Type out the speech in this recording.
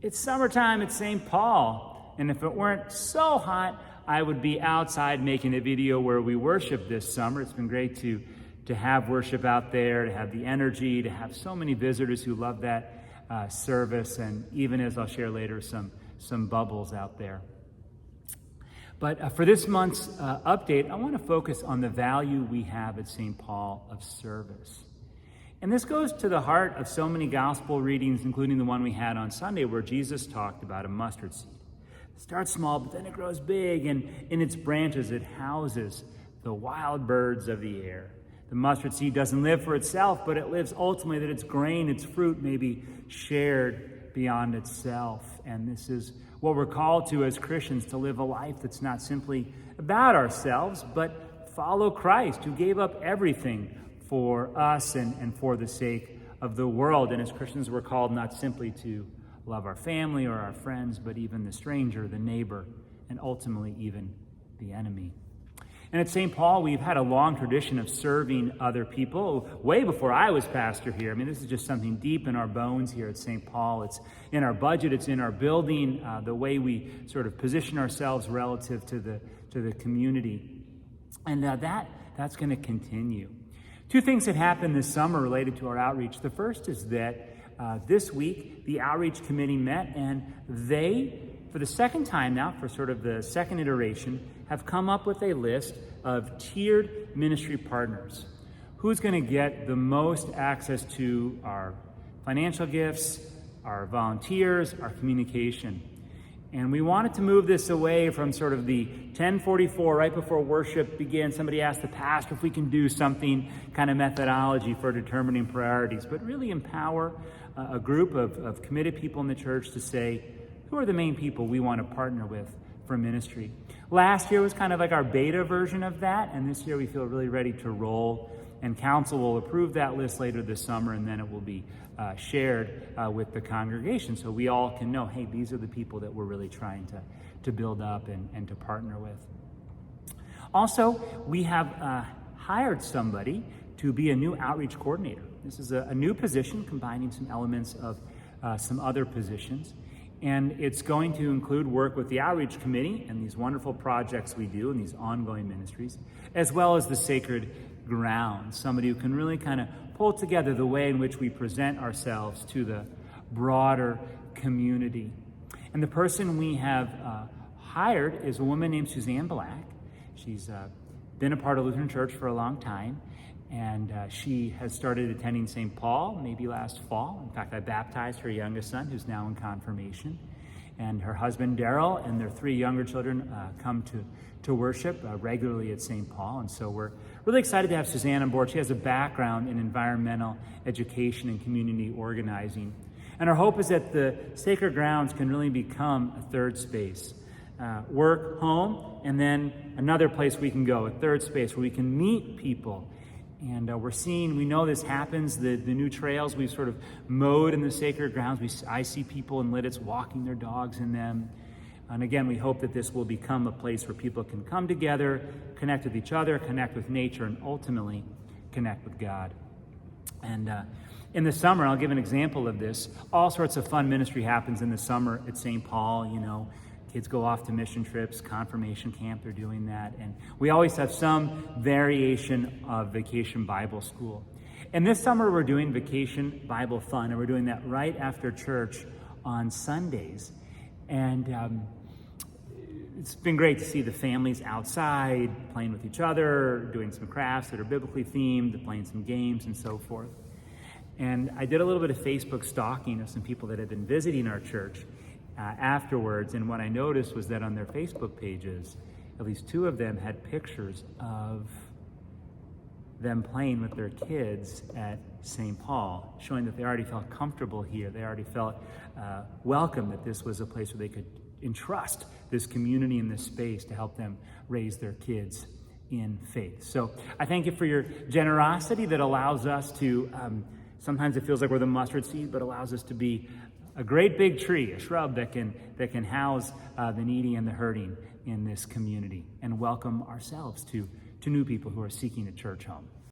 It's summertime at St. Paul, and if it weren't so hot, I would be outside making a video where we worship this summer. It's been great to have worship out there, to have the energy, to have so many visitors who love that service, and even, as I'll share later, some bubbles out there. But for this month's update, I want to focus on the value we have at St. Paul of service. And this goes to the heart of so many gospel readings, including the one we had on Sunday, where Jesus talked about a mustard seed. It starts small, but then it grows big, and in its branches it houses the wild birds of the air. The mustard seed doesn't live for itself, but it lives ultimately that its grain, its fruit may be shared beyond itself. And this is what we're called to as Christians, to live a life that's not simply about ourselves, but follow Christ, who gave up everything for us and for the sake of the world. And as Christians, we're called not simply to love our family or our friends, but even the stranger, the neighbor, and ultimately even the enemy. And at St. Paul, we've had a long tradition of serving other people, way before I was pastor here. I mean, this is just something deep in our bones here at St. Paul. It's in our budget, it's in our building, the way we sort of position ourselves relative to the community. And that's going to continue. Two things that happened this summer related to our outreach. The first is that this week, the outreach committee met, and they, for the second time now, for sort of the second iteration, have come up with a list of tiered ministry partners. Who's going to get the most access to our financial gifts, our volunteers, our communication? And we wanted to move this away from sort of the 10:44, right before worship began. Somebody asked the pastor if we can do something kind of methodology for determining priorities, but really empower a group of committed people in the church to say, who are the main people we want to partner with for ministry? Last year was kind of like our beta version of that, and this year we feel really ready to roll, and council will approve that list later this summer, and then it will be shared with the congregation so we all can know, hey, these are the people that we're really trying to build up and to partner with. Also, we have hired somebody to be a new outreach coordinator. This is a new position combining some elements of some other positions. And it's going to include work with the outreach committee and these wonderful projects we do and these ongoing ministries, as well as the sacred ground, somebody who can really kind of pull together the way in which we present ourselves to the broader community. And the person we have hired is a woman named Suzanne Black. She's been a part of Lutheran Church for a long time, and she has started attending St. Paul maybe last fall. In fact, I baptized her youngest son, who's now in confirmation. And her husband, Daryl, and their three younger children come to worship regularly at St. Paul. And so we're really excited to have Suzanne on board. She has a background in environmental education and community organizing. And our hope is that the sacred grounds can really become a third space. Work, home, and then another place we can go, a third space where we can meet people. And we know this happens, the new trails we've sort of mowed in the sacred grounds. I see people in Lidditz walking their dogs in them. And again, we hope that this will become a place where people can come together, connect with each other, connect with nature, and ultimately connect with God. And in the summer, I'll give an example of this. All sorts of fun ministry happens in the summer at St. Paul, you know. Kids go off to mission trips, confirmation camp, they're doing that. And we always have some variation of Vacation Bible School. And this summer we're doing Vacation Bible Fun, and we're doing that right after church on Sundays. And it's been great to see the families outside, playing with each other, doing some crafts that are biblically themed, playing some games and so forth. And I did a little bit of Facebook stalking of some people that had been visiting our church afterwards, and what I noticed was that on their Facebook pages, at least two of them had pictures of them playing with their kids at St. Paul, showing that they already felt comfortable here. They already felt welcome, that this was a place where they could entrust this community and this space to help them raise their kids in faith. So I thank you for your generosity that allows us to, sometimes it feels like we're the mustard seed, but allows us to be a great big tree, a shrub that can house the needy and the hurting in this community, and welcome ourselves to new people who are seeking a church home.